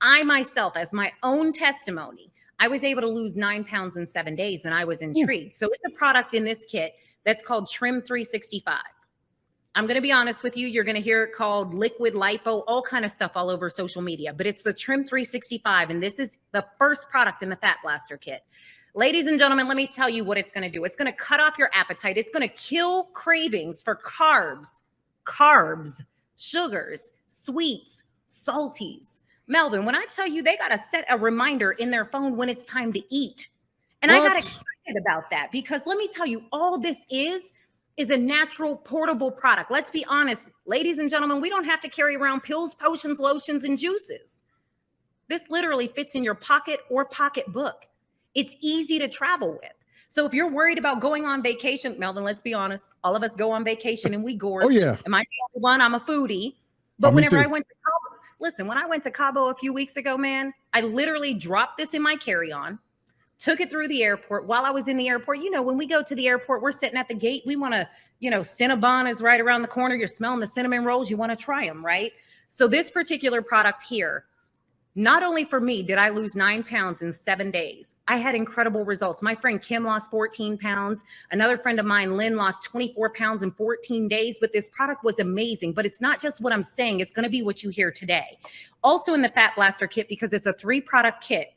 I myself, as my own testimony, I was able to lose 9 pounds in 7 days, and I was intrigued. So it's a product in this kit that's called Trim 365. I'm going to be honest with you. You're going to hear it called liquid lipo, all kind of stuff all over social media, but it's the Trim 365. And this is the first product in the Fat Blaster kit. Ladies and gentlemen, let me tell you what it's going to do. It's going to cut off your appetite. It's going to kill cravings for carbs, sugars, sweets, salties. Melvin, when I tell you they got to set a reminder in their phone when it's time to eat. And I got excited about that because let me tell you, all this is a natural portable product. Let's be honest, ladies and gentlemen, we don't have to carry around pills, potions, lotions, and juices. This literally fits in your pocket or pocketbook. It's easy to travel with. So if you're worried about going on vacation, Melvin, let's be honest, all of us go on vacation and we gorge. Oh yeah. Am I the only one? I'm a foodie. But whenever I went to Cabo, listen, when I went to Cabo a few weeks ago, man, I literally dropped this in my carry-on, took it through the airport. While I was in the airport, you know, when we go to the airport, we're sitting at the gate. We want to, you know, Cinnabon is right around the corner. You're smelling the cinnamon rolls. You want to try them, right? So this particular product here, not only for me did I lose 9 pounds in 7 days, I had incredible results. My friend Kim lost 14 pounds. Another friend of mine, Lynn, lost 24 pounds in 14 days. But this product was amazing. But it's not just what I'm saying. It's going to be what you hear today. Also in the Fat Blaster kit, because it's a 3-product kit.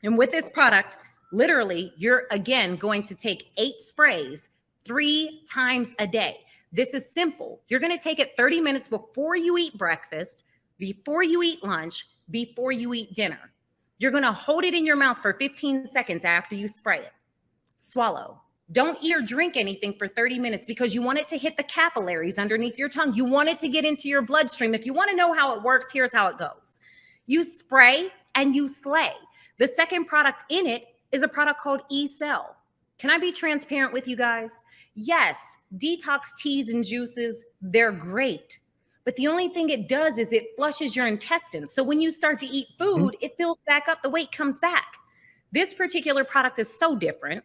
And with this product, literally, you're, again, going to take 8 sprays 3 times a day. This is simple. You're going to take it 30 minutes before you eat breakfast, before you eat lunch, before you eat dinner. You're going to hold it in your mouth for 15 seconds after you spray it. Swallow. Don't eat or drink anything for 30 minutes because you want it to hit the capillaries underneath your tongue. You want it to get into your bloodstream. If you want to know how it works, here's how it goes. You spray and you slay. The second product in it is a product called E-Cell. Can I be transparent with you guys? Yes, detox teas and juices, they're great. But the only thing it does is it flushes your intestines. So when you start to eat food, it fills back up, the weight comes back. This particular product is so different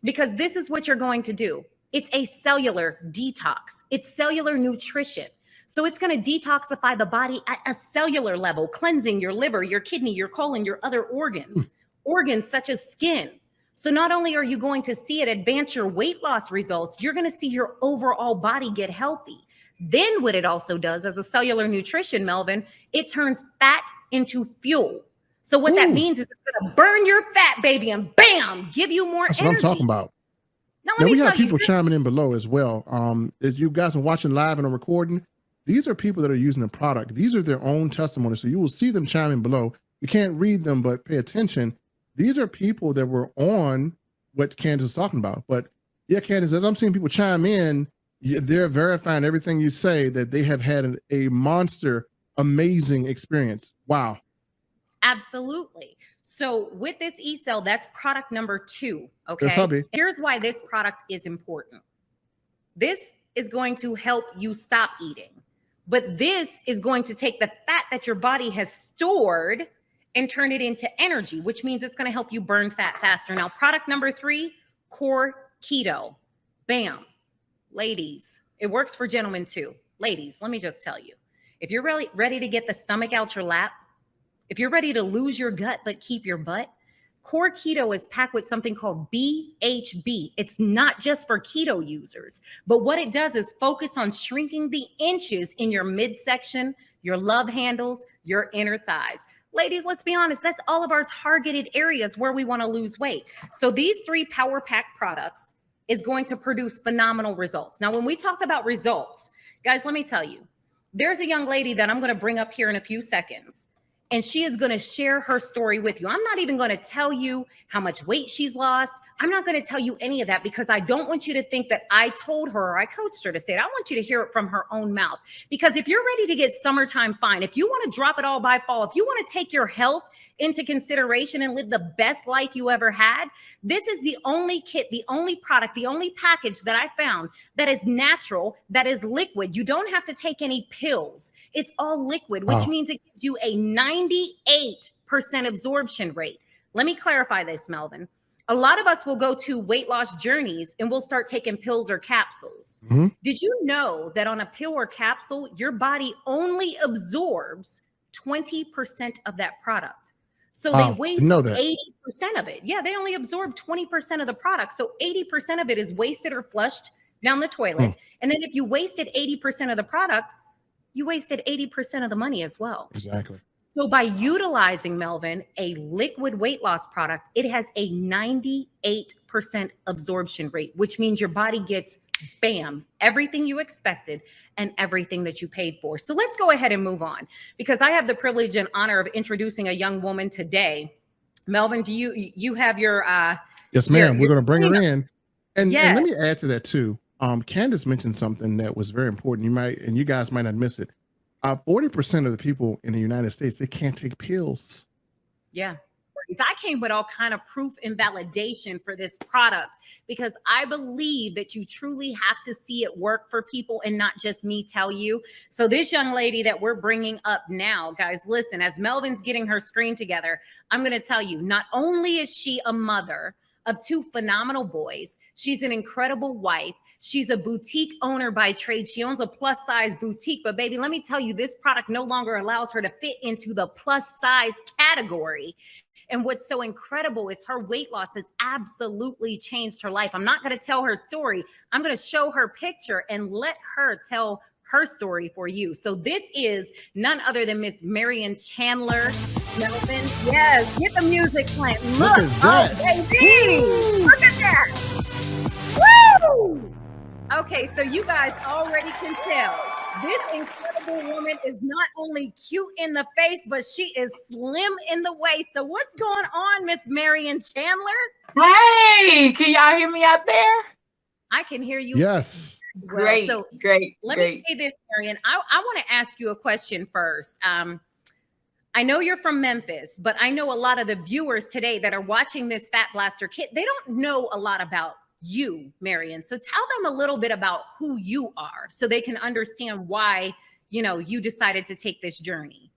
because this is what you're going to do. It's a cellular detox. It's cellular nutrition. So it's going to detoxify the body at a cellular level, cleansing your liver, your kidney, your colon, your other organs, organs such as skin. So not only are you going to see it advance your weight loss results, you're going to see your overall body get healthy. Then what it also does as a cellular nutrition, Melvin, it turns fat into fuel. So what that means is it's going to burn your fat, baby, and bam, give you more energy. That's what I'm talking about. Now we have people chiming in below as well. If you guys are watching live and are recording, these are people that are using the product. These are their own testimonies. So you will see them chiming below. You can't read them, but pay attention. These are people that were on what Candace is talking about. But yeah, Candace, as I'm seeing people chime in, they're verifying everything you say, that they have had a monster, amazing experience. Wow. Absolutely. So with this E-Cell, that's product number 2. Okay. Yes, here's why this product is important. This is going to help you stop eating, but this is going to take the fat that your body has stored and turn it into energy, which means it's going to help you burn fat faster. Now, product number 3, Core Keto. Bam. Ladies, it works for gentlemen too. Ladies, let me just tell you, if you're really ready to get the stomach out your lap, if you're ready to lose your gut but keep your butt, Core Keto is packed with something called BHB. It's not just for keto users, but what it does is focus on shrinking the inches in your midsection, your love handles, your inner thighs. Ladies, let's be honest, that's all of our targeted areas where we want to lose weight. So these 3 Power Pack products is going to produce phenomenal results. Now, when we talk about results, guys, let me tell you, there's a young lady that I'm going to bring up here in a few seconds, and she is going to share her story with you. I'm not even going to tell you how much weight she's lost. I'm not going to tell you any of that because I don't want you to think that I told her or I coached her to say it. I want you to hear it from her own mouth. Because if you're ready to get summertime fine, if you want to drop it all by fall, if you want to take your health into consideration and live the best life you ever had, this is the only kit, the only product, the only package that I found that is natural, that is liquid. You don't have to take any pills. It's all liquid, which means it gives you a 98% absorption rate. Let me clarify this, Melvin. A lot of us will go to weight loss journeys and we'll start taking pills or capsules. Did you know that on a pill or capsule, your body only absorbs 20% of that product. So they waste 80% of it. Yeah, they only absorb 20% of the product. So 80% of it is wasted or flushed down the toilet. And then if you wasted 80% of the product, you wasted 80% of the money as well. Exactly. So by utilizing, Melvin, a liquid weight loss product, it has a 98% absorption rate, which means your body gets, bam, everything you expected and everything that you paid for. So let's go ahead and move on, because I have the privilege and honor of introducing a young woman today. Melvin, do you have your yes, ma'am. We're going to bring her in. And, yes. And let me add to that too. Candace mentioned something that was very important. You guys might not miss it. 40% of the people in the United States, they can't take pills. Yeah. I came with all kind of proof and validation for this product, because I believe that you truly have to see it work for people and not just me tell you. So this young lady that we're bringing up now, guys, listen, as Melvin's getting her screen together, I'm going to tell you, not only is she a mother of 2 phenomenal boys, she's an incredible wife. She's a boutique owner by trade. She owns a plus size boutique, but baby, let me tell you, this product no longer allows her to fit into the plus size category. And what's so incredible is her weight loss has absolutely changed her life. I'm not going to tell her story. I'm going to show her picture and let her tell her story for you. So this is none other than Miss Marion Chandler. Melvin, yes, get the music playing. Look at that. Oh, baby. Look at that. Woo! Okay, so you guys already can tell this incredible woman is not only cute in the face, but she is slim in the waist. So what's going on, Miss Marion Chandler? Hey, can y'all hear me out there? I can hear you. Yes. Well. Great, So great. Let me say this, Marion. I want to ask you a question first. I know you're from Memphis, but I know a lot of the viewers today that are watching this Fat Blaster Kit, they don't know a lot about you, Marion. So tell them a little bit about who you are so they can understand why, you decided to take this journey.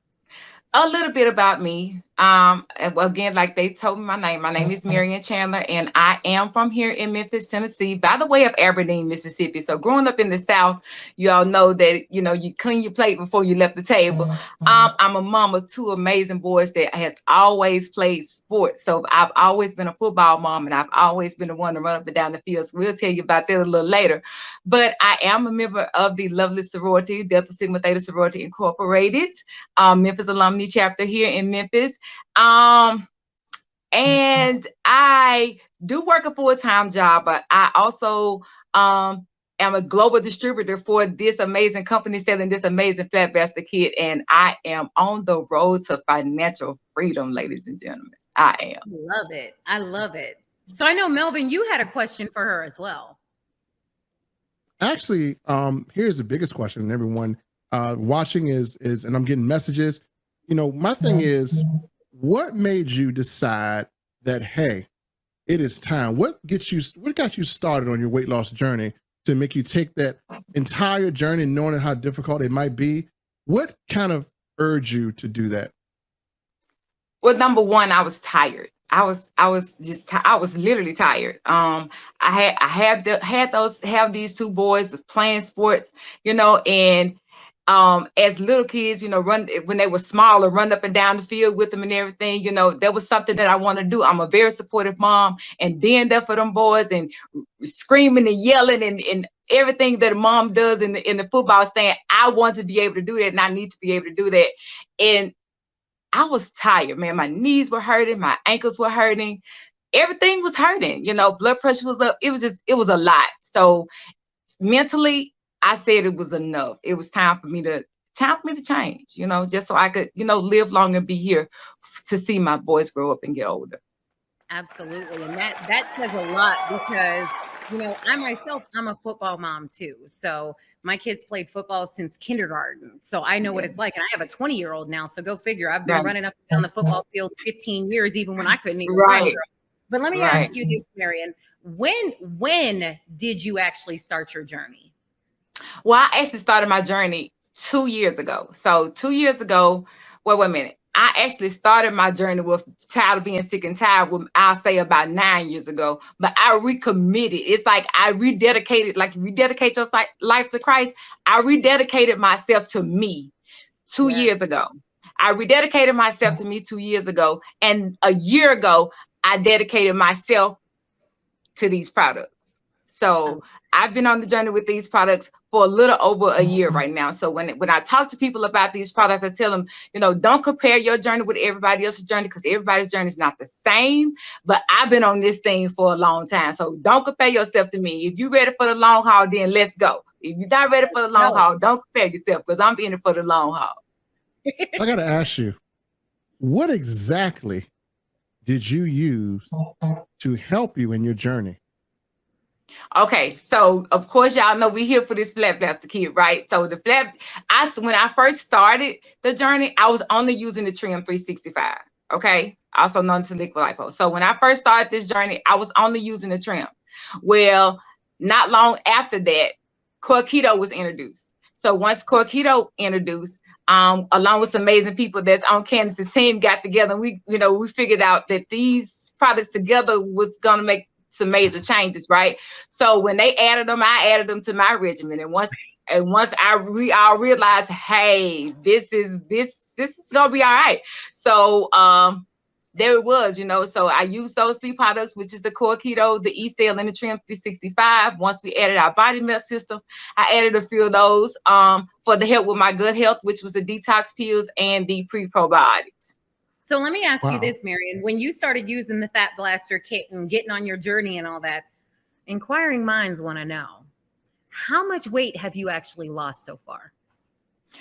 A little bit about me. Again, like they told me my name is Marion Chandler, and I am from here in Memphis, Tennessee, by the way of Aberdeen, Mississippi. So growing up in the South, you all know that, you clean your plate before you left the table. I'm a mom of 2 amazing boys that has always played sports. So I've always been a football mom, and I've always been the one to run up and down the field. So we'll tell you about that a little later. But I am a member of the lovely sorority, Delta Sigma Theta Sorority Incorporated, Memphis alumni chapter here in Memphis. And I do work a full-time job, but I also am a global distributor for this amazing company selling this amazing Fat Blaster Kit. And I am on the road to financial freedom, ladies and gentlemen. I am. Love it. I love it. So I know, Melvin, you had a question for her as well. Actually, here's the biggest question everyone watching is, and I'm getting messages. My thing is, what made you decide that, hey, it is time? What got you started on your weight loss journey to make you take that entire journey, knowing how difficult it might be? What kind of urged you to do that? Well, number one, I was tired. I was literally tired. I have these 2 boys playing sports, and as little kids, run when they were smaller, run up and down the field with them and everything. There was something that I want to do. I'm a very supportive mom, and being there for them boys and screaming and yelling and everything that a mom does in the football stand. I want to be able to do that, and I need to be able to do that. And I was tired, man. My knees were hurting, my ankles were hurting, everything was hurting. Blood pressure was up. It was a lot. So mentally, I said it was enough. It was time for me to change, just so I could, live long and be here to see my boys grow up and get older. Absolutely. And that says a lot, because, I'm a football mom too. So my kids played football since kindergarten. So I know what it's like. And I have a 20-year-old now. So go figure. I've been running up and down the football field 15 years, even when I couldn't even run. But let me ask you this, Marion. When did you actually start your journey? Well, I actually started my journey 2 years ago. So 2 years ago, wait a minute. I actually started my journey with tired of being sick and tired, I'll say about 9 years ago, but I recommitted. It's like I rededicated, like you rededicate your life to Christ. I rededicated myself to me 2 years ago. I rededicated myself to me 2 years ago, and a year ago, I dedicated myself to these products. So I've been on the journey with these products for a little over a year right now. So when I talk to people about these products, I tell them, you know, don't compare your journey with everybody else's journey, because everybody's journey is not the same. But I've been on this thing for a long time. So don't compare yourself to me. If you're ready for the long haul, then let's go. If you're not ready for the long haul, don't compare yourself, because I'm in it for the long haul. I got to ask you, what exactly did you use to help you in your journey? Okay, so of course, y'all know we're here for this Flat Blaster kit, right? So the when I first started the journey, I was only using the Trim 365, okay? Also known as the liquid lipo. So when I first started this journey, I was only using the Trim. Well, not long after that, Core Keto was introduced. So once Core Keto introduced, along with some amazing people that's on Candace's team, got together, and we figured out that these products together was gonna make some major changes, right? So when they added them, I added them to my regimen, and once we all realized, hey, this is gonna be all right. So there it was, so I used those 3 products, which is the Core Keto, the E-Cell, and the Trim 365. Once we added our body melt system, I added a few of those for the help with my gut health, which was the detox pills and the pre-probiotics. So let me ask you this, Marion. When you started using the Fat Blaster kit and getting on your journey and all that, inquiring minds want to know, how much weight have you actually lost so far?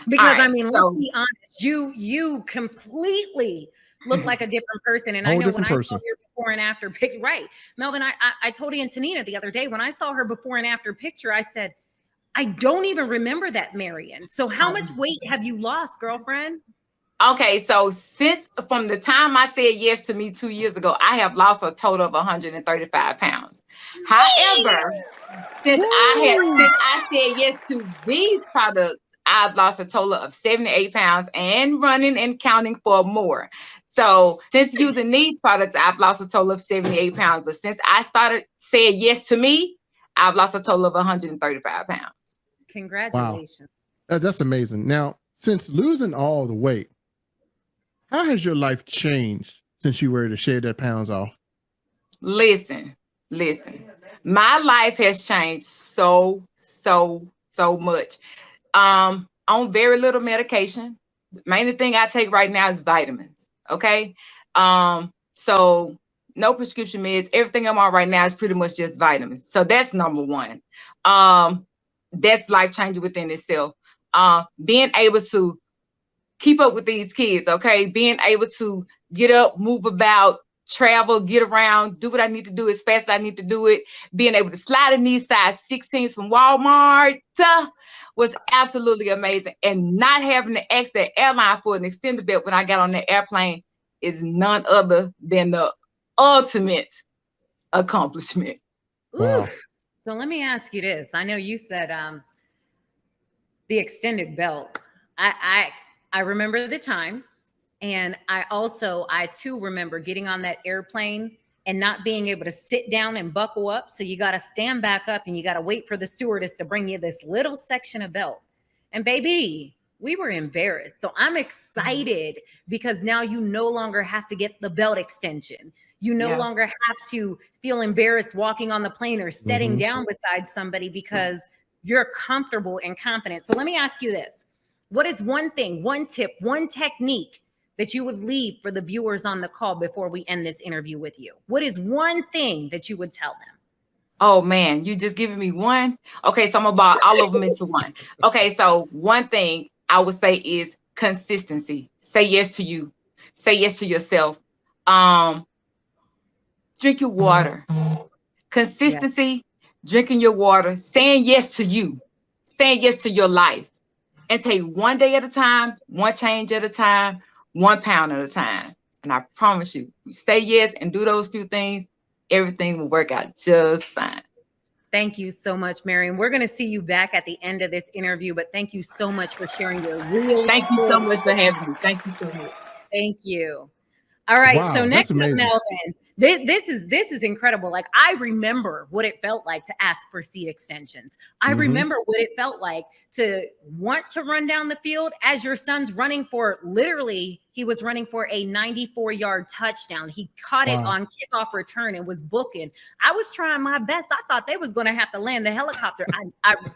Because let's be honest, you completely look like a different person. And I know when I saw your before and after picture, right, Melvin, I told Antonina the other day, when I saw her before and after picture, I said, I don't even remember that Marion. So how much weight have you lost, girlfriend? Okay, so from the time I said yes to me 2 years ago, I have lost a total of 135 pounds. However, since I said yes to these products, I've lost a total of 78 pounds and running and counting for more. So since using these products, I've lost a total of 78 pounds. But since I started saying yes to me, I've lost a total of 135 pounds. Congratulations. Wow. That's amazing. Now, since losing all the weight, how has your life changed since you were to shed that pounds off? Listen. My life has changed so much. On very little medication. The main thing I take right now is vitamins. Okay. So no prescription meds. Everything I'm on right now is pretty much just vitamins. So that's number one. That's life changing within itself. Being able to keep up with these kids, okay? Being able to get up, move about, travel, get around, do what I need to do as fast as I need to do it. Being able to slide in these size 16s from Walmart was absolutely amazing. And not having to ask the airline for an extended belt when I got on the airplane is none other than the ultimate accomplishment. Wow. So let me ask you this. I know you said the extended belt. I remember the time, and I too remember getting on that airplane and not being able to sit down and buckle up. So you got to stand back up and you got to wait for the stewardess to bring you this little section of belt. And baby, we were embarrassed. So I'm excited because now you no longer have to get the belt extension. You no longer have to feel embarrassed walking on the plane or sitting down beside somebody because you're comfortable and confident. So let me ask you this. What is one thing, one tip, one technique that you would leave for the viewers on the call before we end this interview with you? What is one thing that you would tell them? Oh man, you just giving me one? Okay, so I'm gonna ball all of them into one. Okay, so one thing I would say is consistency. Say yes to you. Say yes to yourself. Drink your water. Consistency, drinking your water, saying yes to you, saying yes to your life. And take one day at a time, one change at a time, 1 pound at a time. And I promise you, you say yes and do those few things, everything will work out just fine. Thank you so much, Marion. We're going to see you back at the end of this interview, but thank you so much for sharing your real Thank you so much for having me. Thank you so much. Thank you. All right. Wow, so next that's up, amazing. Melvin. This is incredible. Like, I remember what it felt like to ask for seat extensions. I remember what it felt like to want to run down the field as your son's running for, literally, he was running for a 94-yard touchdown. He caught it on kickoff return and was booking. I was trying my best. I thought they was going to have to land the helicopter.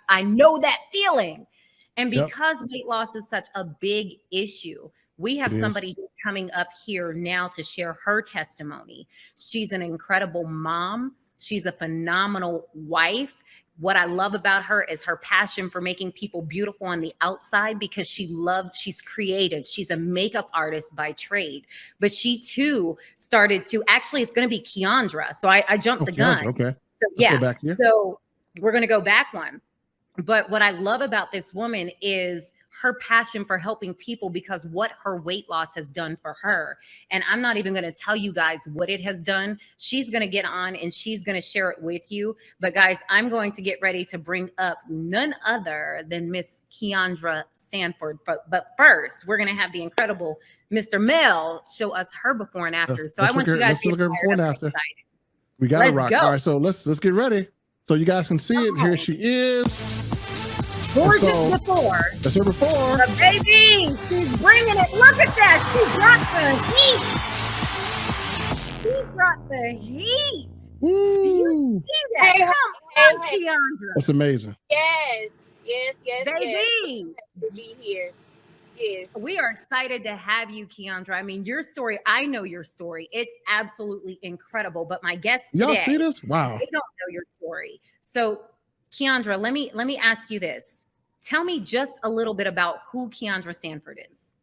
I know that feeling. And because weight loss is such a big issue, we have somebody who's coming up here now to share her testimony. She's an incredible mom. She's a phenomenal wife. What I love about her is her passion for making people beautiful on the outside, because she's creative. She's a makeup artist by trade, but she too started to, actually, it's going to be Keandra. So I jumped the gun. Okay. So Let's go back here. So we're going to go back one. But what I love about this woman is her passion for helping people, because what her weight loss has done for her. And I'm not even going to tell you guys what it has done. She's going to get on and she's going to share it with you. But guys, I'm going to get ready to bring up none other than Miss Keandra Sanford. But first, we're going to have the incredible Mr. Mel show us her before and after. So I want you guys to look at before and after. Excited. We got to rock. All right, so let's get ready. So you guys can see it. Here she is. Gorgeous before. That's her before. But baby, she's bringing it. Look at that. She brought the heat. She brought the heat. Woo. Do you see that? Hey, Come on, Keandra. That's amazing. Yes. Baby. To be here. Yes. We are excited to have you, Keandra. I mean, your story, I know your story. It's absolutely incredible. But my guests today, y'all see this? Wow. They don't know your story. So, Keandra, let me ask you this. Tell me just a little bit about who Keandra Sanford is.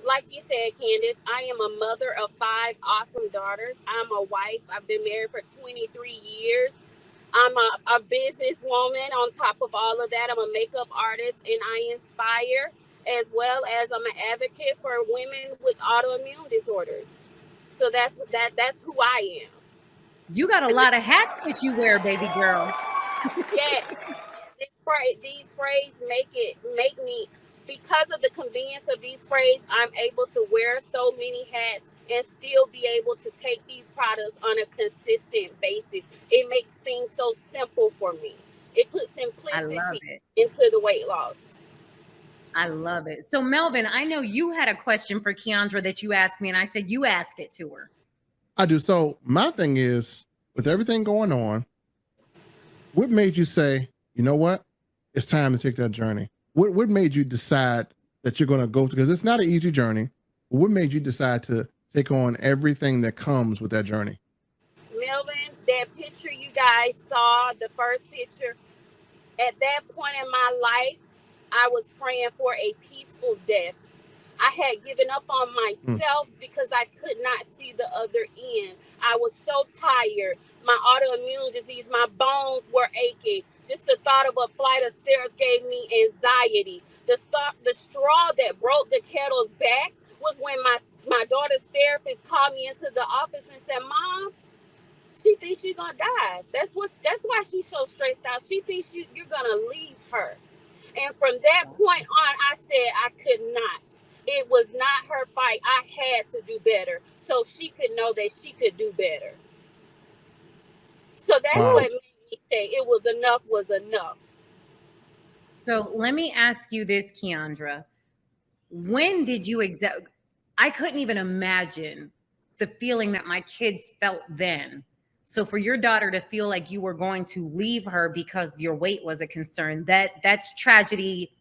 Like you said, Candace, I am a mother of 5 awesome daughters. I'm a wife. I've been married for 23 years. I'm a businesswoman on top of all of that. I'm a makeup artist, and I inspire, as well as I'm an advocate for women with autoimmune disorders. So that's who I am. You got a lot of hats that you wear, baby girl. Yes. These sprays make me, because of the convenience of these sprays, I'm able to wear so many hats and still be able to take these products on a consistent basis. It makes things so simple for me. It puts simplicity into the weight loss. I love it. So Melvin, I know you had a question for Keandra that you asked me, and I said you ask it to her. I do. So my thing is, with everything going on, what made you say, you know what? It's time to take that journey. What made you decide that you're going to go through? Because it's not an easy journey. What made you decide to take on everything that comes with that journey? Melvin, that picture you guys saw, the first picture, at that point in my life, I was praying for a peaceful death. I had given up on myself because I could not see the other end. I was so tired. My autoimmune disease, my bones were aching. Just the thought of a flight of stairs gave me anxiety. The straw that broke the kettle's back was when my daughter's therapist called me into the office and said, "Mom, she thinks she's gonna die. That's why she's so stressed out. She thinks you're gonna leave her." And from that point on, I said I could not. It was not her fight. I had to do better so she could know that she could do better. So that's what made me say it was enough. So let me ask you this, Keandra. When did you I couldn't even imagine the feeling that my kids felt then. So for your daughter to feel like you were going to leave her because your weight was a concern, that's tragedy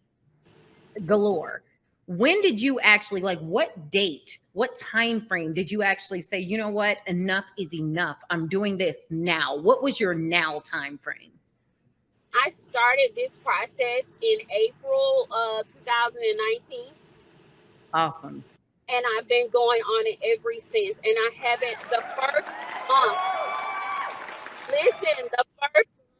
galore. When did you actually, like, what date, what time frame did you actually say, you know what, enough is enough, I'm doing this now? What was your now time frame? I started this process in April of 2019. Awesome. And I've been going on it ever since. And I haven't, the first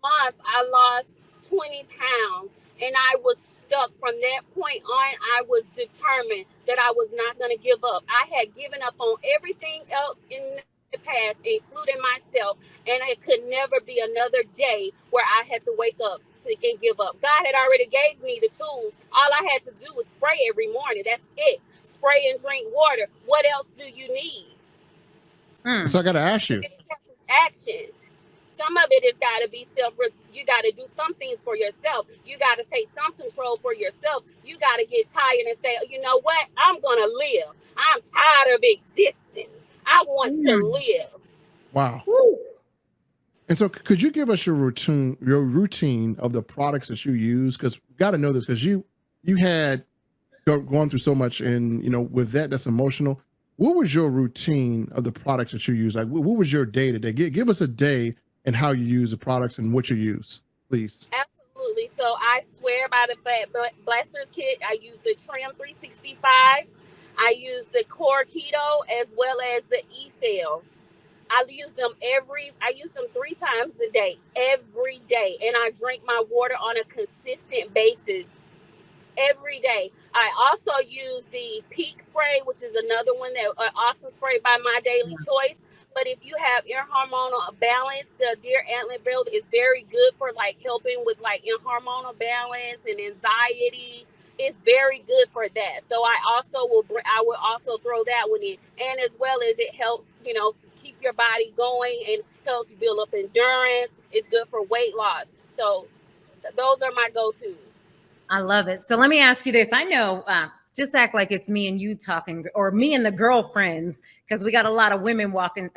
month, I lost 20 pounds. And I was stuck. From that point on, I was determined that I was not going to give up. I had given up on everything else in the past, including myself. And it could never be another day where I had to wake up and give up. God had already gave me the tools. All I had to do was spray every morning. That's it. spray and drink water. What else do you need? So I got to ask you. Action. Some of it has got to be you got to do some things for yourself. You got to take some control for yourself. You got to get tired and say, you know what? I'm going to live. I'm tired of existing. I want to live. Wow. Woo. And so could you give us your routine of the products that you use? Because we got to know this, because you had gone through so much, and, you know, with that's emotional. What was your routine of the products that you use? Like, what was your day to day? Give us a day and how you use the products and what you use, please. Absolutely. So I swear by the Fat Blasters kit. I use the Trim 365. I use the Core Keto as well as the E-Cell. I use them 3 times a day, every day. And I drink my water on a consistent basis every day. I also use the Peak Spray, which is another one that awesome spray by My Daily Choice. But if you have ear hormonal balance, the Deer Antler Build is very good for like helping with like ear hormonal balance and anxiety. It's very good for that. So I will also throw that one in, and as well as it helps, you know, keep your body going and helps you build up endurance. It's good for weight loss. So those are my go-tos. I love it. So let me ask you this. I know, just act like it's me and you talking, or me and the girlfriends, because we got a lot of women watching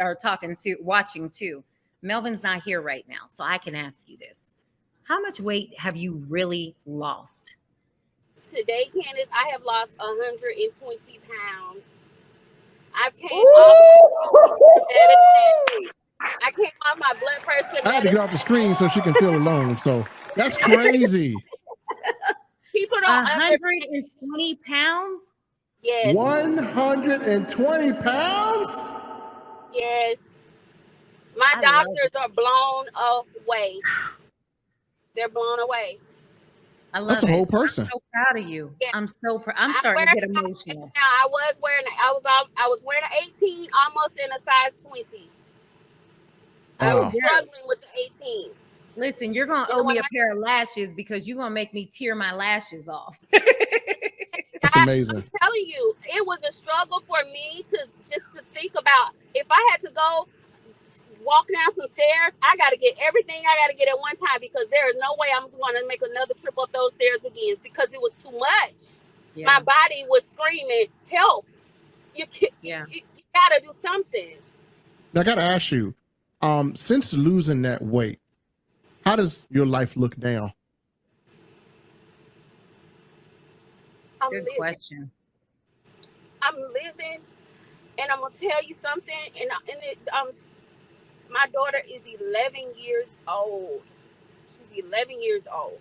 too. Melvin's not here right now, so I can ask you this. How much weight have you really lost? Today, Candace, I have lost 120 pounds. I came off my blood pressure. I had to get off the screen so she can feel alone. So that's crazy. People don't 120 pounds? Yes. 120 pounds? Yes. My doctors are blown away. They're blown away. I love That's a whole person. I'm so proud of you. Yeah. I'm starting to get emotional. Now I was wearing an 18, almost in a size 20. I was struggling with the 18. Listen, you're gonna owe me a pair of lashes, because you're gonna make me tear my lashes off. That's amazing. I'm telling you, it was a struggle for me to think about, if I had to go walk down some stairs, I got to get everything I got to get at one time, because there is no way I'm going to make another trip up those stairs again, because it was too much. Yeah. My body was screaming, help. You got to do something. Now, I got to ask you, since losing that weight, how does your life look now? Good question. I'm living, and I'm going to tell you something, my daughter is 11 years old. She's 11 years old.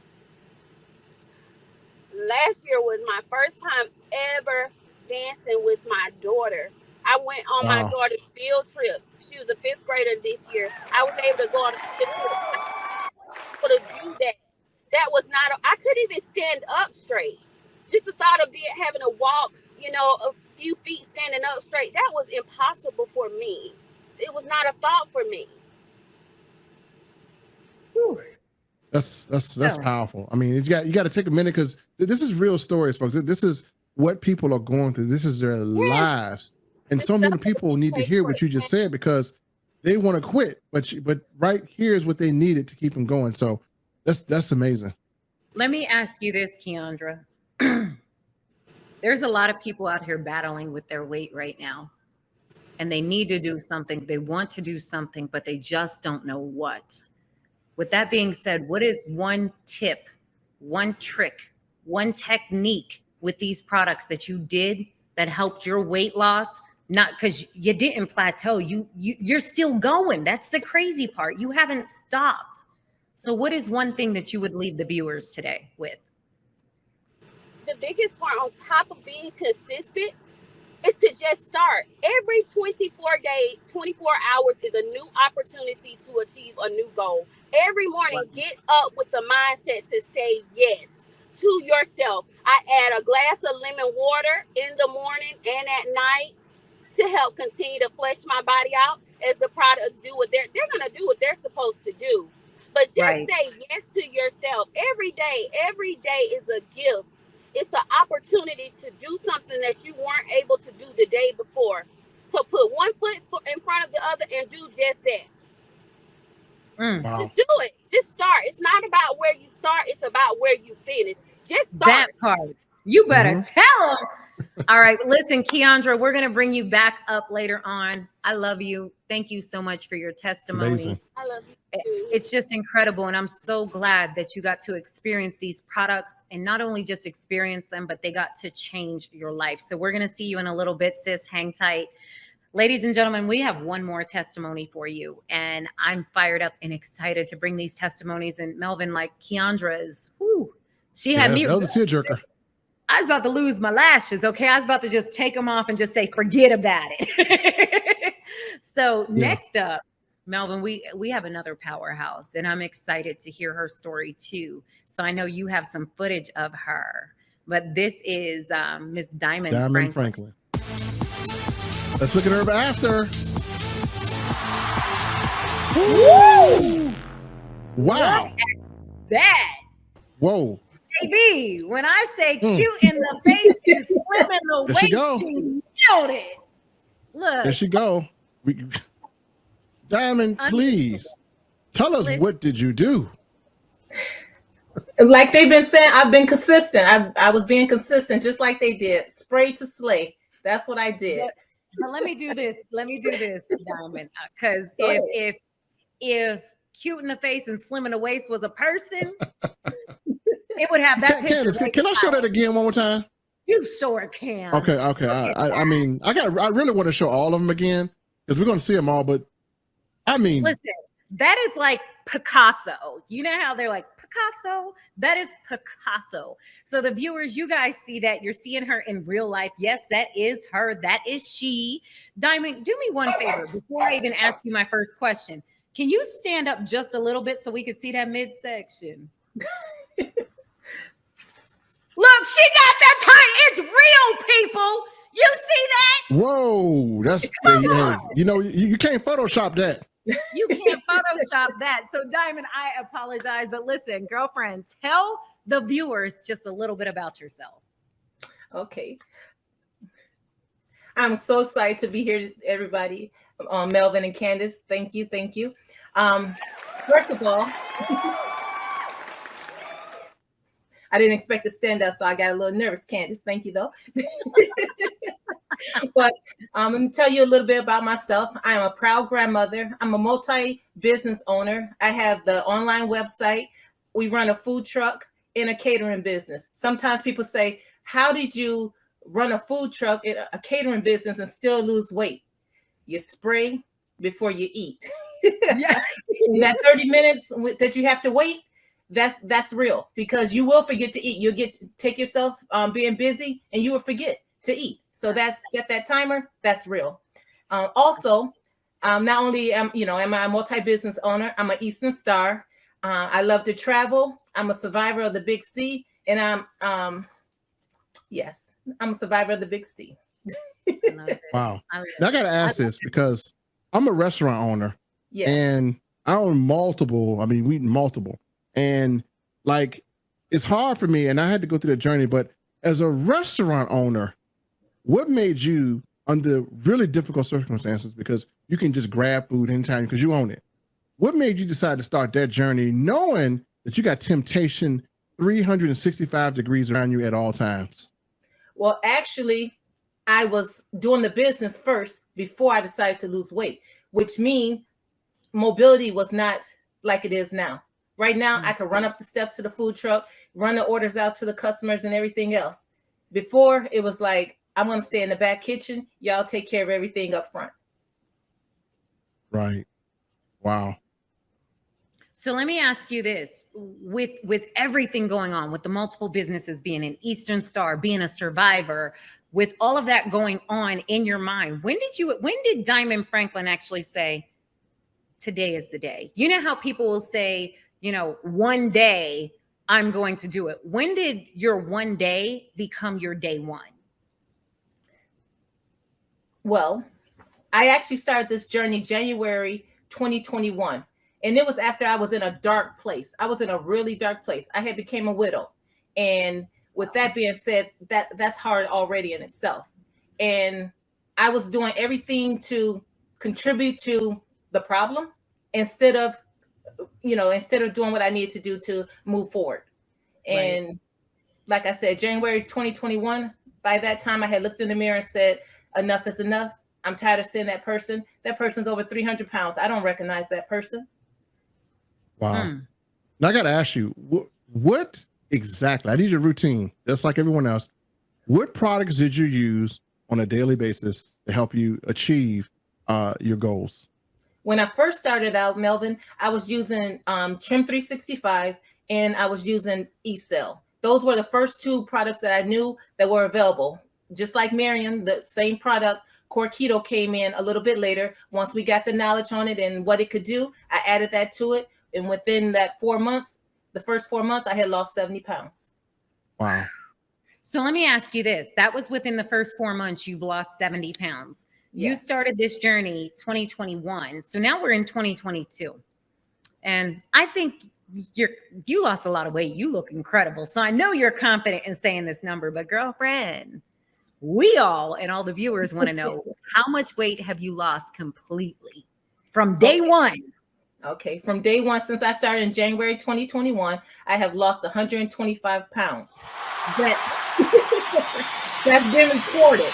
Last year was my first time ever dancing with my daughter. I went on my daughter's field trip. She was a 5th grader this year. I was able to go on a field trip to do that. That was not, I couldn't even stand up straight. Just the thought of having to walk, you know, a few feet standing up straight, that was impossible for me. It was not a thought for me. Whew. That's powerful. I mean, you got to take a minute, because this is real stories, folks. This is what people are going through. This is their lives, and so many people need to hear what you just said, because they want to quit, but right here is what they needed to keep them going. So that's amazing. Let me ask you this, Keandra. There's a lot of people out here battling with their weight right now, and they need to do something. They want to do something, but they just don't know what. With that being said, what is one tip, one trick, one technique with these products that you did that helped your weight loss? Not because you didn't plateau, you're still going. That's the crazy part. You haven't stopped. So what is one thing that you would leave the viewers today with? The biggest part, on top of being consistent, is to just start. Every 24 hours is a new opportunity to achieve a new goal. Every morning, get up with the mindset to say yes to yourself. I add a glass of lemon water in the morning and at night to help continue to flesh my body out, as the products do what they're going to do what they're supposed to do. But just say yes to yourself every day. Every day is a gift. it's an opportunity to do something that you weren't able to do the day before. So put one foot in front of the other and do just that. Wow. Just do it. Just start. It's not about where you start. It's about where you finish. Just start. That part. You better tell them. All right. Listen, Keandra, we're going to bring you back up later on. I love you. Thank you so much for your testimony. Amazing. I love you too. It's just incredible. And I'm so glad that you got to experience these products, and not only just experience them, but they got to change your life. So we're going to see you in a little bit, sis. Hang tight. Ladies and gentlemen, we have one more testimony for you, and I'm fired up and excited to bring these testimonies. And Melvin, like Keandra is, she had me. That was a tearjerker. I was about to lose my lashes. Okay. I was about to just take them off and just say, forget about it. So next up, Melvin, we have another powerhouse, and I'm excited to hear her story too. So I know you have some footage of her, but this is Miss Diamond Franklin. Let's look at her after. Woo! Wow. Look at that. Whoa. Baby, when I say cute in the face and slim in the waist, she nailed it. Look. There she go. Diamond, please tell us, what did you do? Like they've been saying, I've been consistent. I was being consistent, just like they did. Spray to slay. That's what I did. But let me do this. Diamond, because if cute in the face and slim in the waist was a person, it would have that picture. Candace, can I show that again one more time? You sure can. Okay. I mean, I really want to show all of them again, because we're going to see them all. But I mean, listen, that is like Picasso. You know how they're like Picasso? That is Picasso. So the viewers, you guys see that. You're seeing her in real life. Yes, that is her. That is she. Diamond, do me one favor before I even ask you my first question. Can you stand up just a little bit so we can see that midsection? Look, she got that tiny. It's real, people. You see that? Whoa, that's you can't Photoshop that. You can't Photoshop that. So Diamond, I apologize, but listen, girlfriend, tell the viewers just a little bit about yourself. Okay. I'm so excited to be here, everybody. Melvin and Candace, thank you. First of all, I didn't expect to stand up, so I got a little nervous, Candace. Thank you, though. But I'm going to tell you a little bit about myself. I am a proud grandmother. I'm a multi-business owner. I have the online website. We run a food truck and a catering business. Sometimes people say, how did you run a food truck and a catering business and still lose weight? You spray before you eat. Yes. That 30 minutes that you have to wait, that's real, because you will forget to eat. You'll take yourself being busy, and you will forget to eat. So that's set that timer. That's real. Also, not only am I a multi-business owner, I'm an Eastern Star. I love to travel. I'm a survivor of the Big C, and I'm a survivor of the Big C. Wow. Now I got to ask this, because I'm a restaurant owner, and I own multiple. I mean, we eat multiple, and like, it's hard for me, and I had to go through that journey. But as a restaurant owner, what made you, under really difficult circumstances, because you can just grab food anytime because you own it, what made you decide to start that journey, knowing that you got temptation 365 degrees around you at all times? Well, actually, I was doing the business first before I decided to lose weight, which means mobility was not like it is now. Right now, I can run up the steps to the food truck, run the orders out to the customers and everything else. Before, it was like, I'm going to stay in the back kitchen. Y'all take care of everything up front. Right. Wow. So let me ask you this, with everything going on, with the multiple businesses, being an Eastern Star, being a survivor, with all of that going on in your mind, when did Diamond Franklin actually say, today is the day? You know how people will say, one day I'm going to do it. When did your one day become your day one? Well, I actually started this journey January 2021. And it was after I was in a dark place. I was in a really dark place. I had became a widow. And with that being said, that's hard already in itself. And I was doing everything to contribute to the problem instead of doing what I needed to do to move forward. And right. Like I said, January 2021, by that time I had looked in the mirror and said, enough is enough. I'm tired of seeing that person. That person's over 300 pounds. I don't recognize that person. Wow. Now I got to ask you, what exactly, I need your routine, just like everyone else. What products did you use on a daily basis to help you achieve your goals? When I first started out, Melvin, I was using Trim 365 and I was using eCell. Those were the first two products that I knew that were available. Just like Miriam, the same product, Core Keto, came in a little bit later. Once we got the knowledge on it and what it could do, I added that to it. And within that 4 months, the first 4 months, I had lost 70 pounds. Wow. So let me ask you this. That was within the first 4 months, you've lost 70 pounds. Yes. You started this journey 2021. So now we're in 2022. And I think you lost a lot of weight. You look incredible. So I know you're confident in saying this number, but girlfriend, we all and all the viewers want to know, how much weight have you lost completely from day one? Okay, from day one, since I started in January 2021, I have lost 125 pounds. That's been recorded.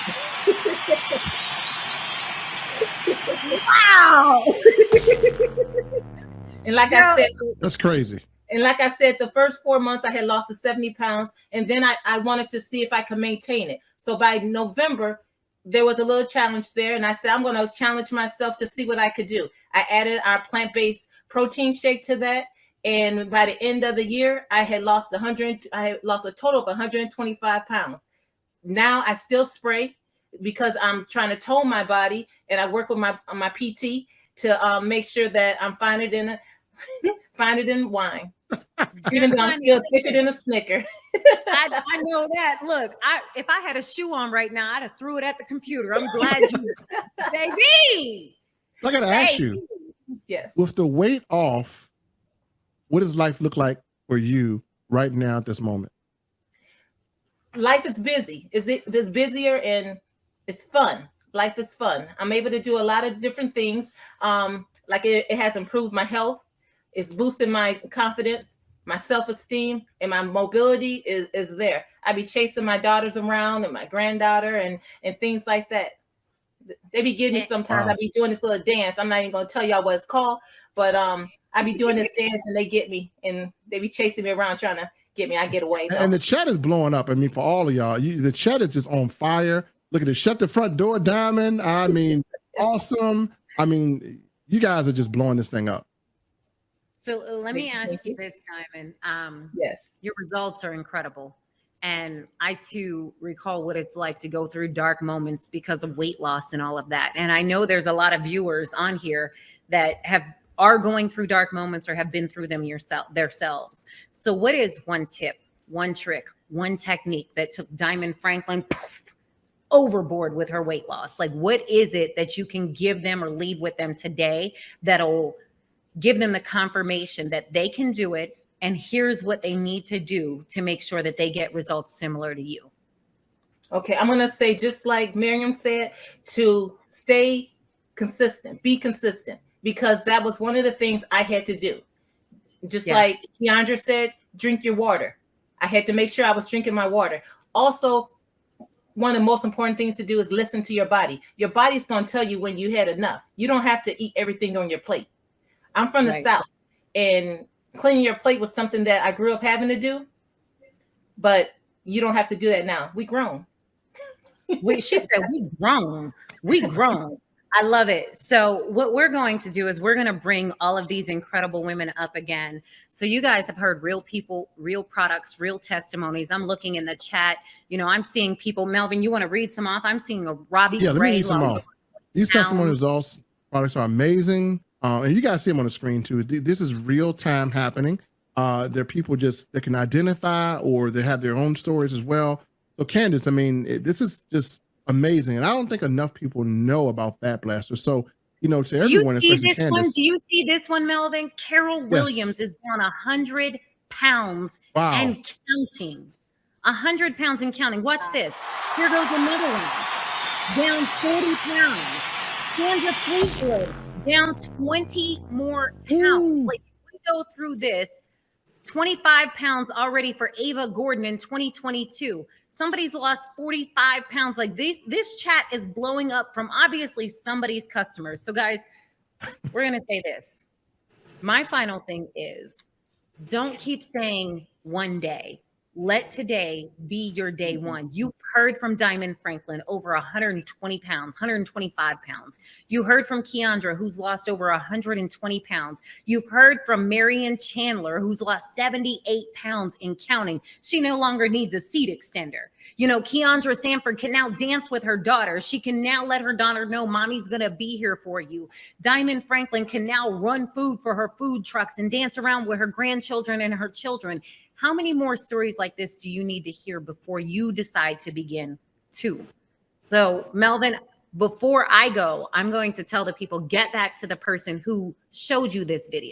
Wow. And like I said, that's crazy. And like I said, the first 4 months I had lost the 70 pounds, and then I wanted to see if I could maintain it. So by November, there was a little challenge there, and I said, I'm going to challenge myself to see what I could do. I added our plant-based protein shake to that, and by the end of the year, I had lost a total of 125 pounds. Now I still spray because I'm trying to tone my body, and I work with my PT to make sure that I'm finding it in wine. Even though I'm still thicker than a Snicker. I know that. Look, if I had a shoe on right now, I'd have threw it at the computer. I'm glad you, baby. So I got to ask you. Yes. With the weight off, what does life look like for you right now at this moment? Life is busy. It's busier and it's fun. Life is fun. I'm able to do a lot of different things. Like it has improved my health. It's boosting my confidence, my self-esteem, and my mobility is there. I be chasing my daughters around and my granddaughter and things like that. They be getting me sometimes. Wow. I be doing this little dance. I'm not even going to tell y'all what it's called, but I be doing this dance and they get me and they be chasing me around trying to get me. I get away. And the chat is blowing up. I mean, for all of y'all, the chat is just on fire. Look at it. Shut the front door, Diamond. I mean, awesome. I mean, you guys are just blowing this thing up. So let me ask you this, Diamond. Yes. Your results are incredible. And I too recall what it's like to go through dark moments because of weight loss and all of that. And I know there's a lot of viewers on here that are going through dark moments or have been through them themselves. So what is one tip, one trick, one technique that took Diamond Franklin overboard with her weight loss? Like, what is it that you can give them or leave with them today that'll give them the confirmation that they can do it, and here's what they need to do to make sure that they get results similar to you? Okay, I'm going to say, just like Miriam said, to stay consistent, be consistent, because that was one of the things I had to do. Just like Keandra said, drink your water. I had to make sure I was drinking my water. Also, one of the most important things to do is listen to your body. Your body's going to tell you when you had enough. You don't have to eat everything on your plate. I'm from the South, and cleaning your plate was something that I grew up having to do, but you don't have to do that now. We grown. She said, we grown. We grown. I love it. So what we're going to do is we're going to bring all of these incredible women up again. So you guys have heard real people, real products, real testimonies. I'm looking in the chat. You know, I'm seeing people. Melvin, you want to read some off? I'm seeing a Robbie. Yeah, let me read some off. These testimony results products are amazing. And you guys see them on the screen too. This is real time happening. There are people that can identify, or they have their own stories as well. So Candace, I mean, this is just amazing. And I don't think enough people know about Fat Blaster. So, you know, to everyone, especially Candace. Do you see this one, Melvin? Carol Williams is down 100 pounds and counting. 100 pounds and counting. Watch this. Here goes another one. Down 40 pounds. Sandra Fleetwood, down 20 more pounds. Like, we go through this, 25 pounds already for Ava Gordon in 2022. Somebody's lost 45 pounds. Like, this chat is blowing up from obviously somebody's customers. So guys, we're going to say this. My final thing is, don't keep saying one day. Let today be your day one. You heard from Diamond Franklin, over 120 pounds, 125 pounds. You heard from Keandra, who's lost over 120 pounds. You've heard from Marion Chandler, who's lost 78 pounds and counting. She no longer needs a seat extender. You know, Keandra Sanford can now dance with her daughter. She can now let her daughter know mommy's going to be here for you. Diamond Franklin can now run food for her food trucks and dance around with her grandchildren and her children. How many more stories like this do you need to hear before you decide to begin too? So Melvin, before I go, I'm going to tell the people, get back to the person who showed you this video.